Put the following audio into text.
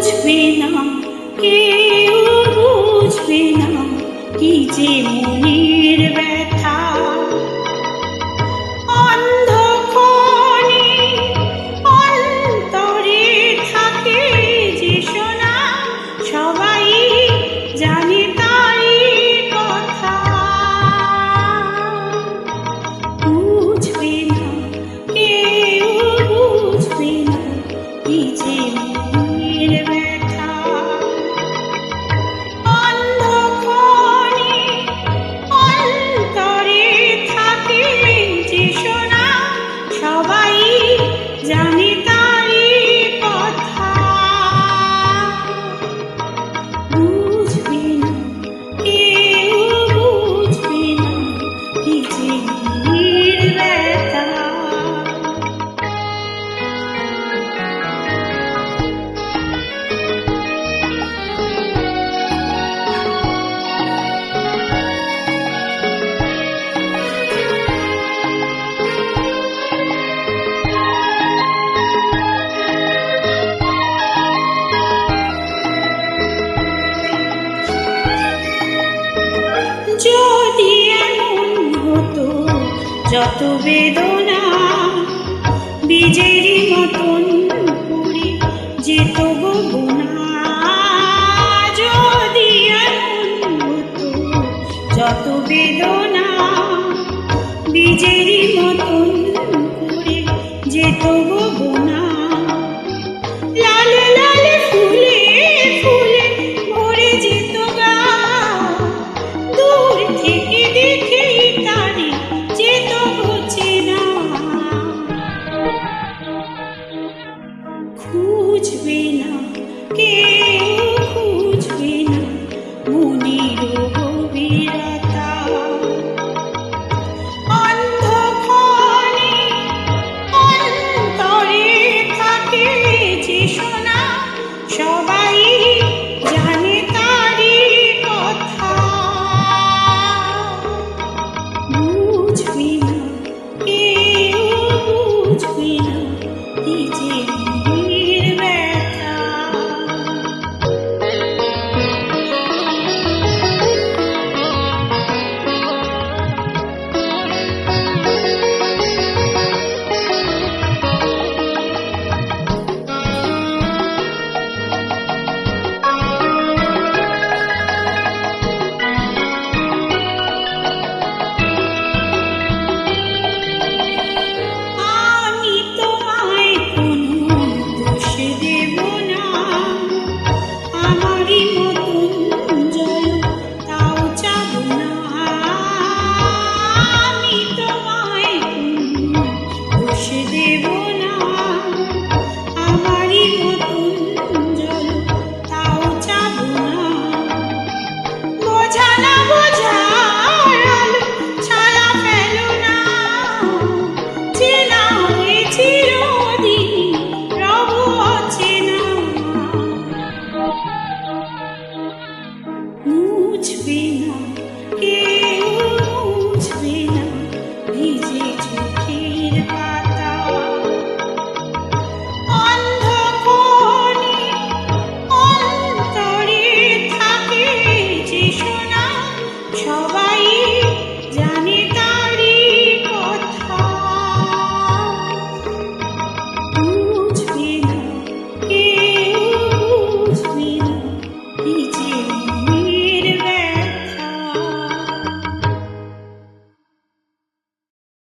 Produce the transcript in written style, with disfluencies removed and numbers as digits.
বুঝবে না, কেউ বুঝবে না কি যে মনের ব্যথা। অন্ধক্ষণে অন্তরে থাকে যে শোনা, সবাই জানে তারই কথা। বুঝবে না, কেউ বুঝবে না কি যে মনের ব্যথা। অন্ধক্ষণে অন্তরে থাকে যে শোনা, সবাই জানে তারই কথা। বুঝবে না, কেউ বুঝবে না কি যে মনের ব্যথা। যদি এমন হতো যত বেদনা বীজেরই মতন পড়ে যেত গো বোনা। যদি এমন হতো যত বেদনা বীজেরই মতন পড়ে যেত গো বোনা। লালে লালে ফুলে ফুলে ভরে যেত গা, দূর থেকে দেখেই তারে যেত চেনা। খুঁজবে না, কেউ খুঁজবে না মনের গভীরতা। অন্ধক্ষণে অন্তরে থাকে যে শোনা, সবাই জানে তারই কথা। বুঝবে না, কেউ বুঝবে না কি যে মনের ব্যথা। আমি তোমায় কোনো দোষ দেব না, আমারই মতন জল তাও চাব না। আমি তোমায় কোনো দোষ দেব না, আমারই মতন জল তাও চাব না। বোঝা না বোঝার আলো ছায়া ফেলো না, চেনা হয়ে চিরদিন রব অচেনা। মুছবে না, কে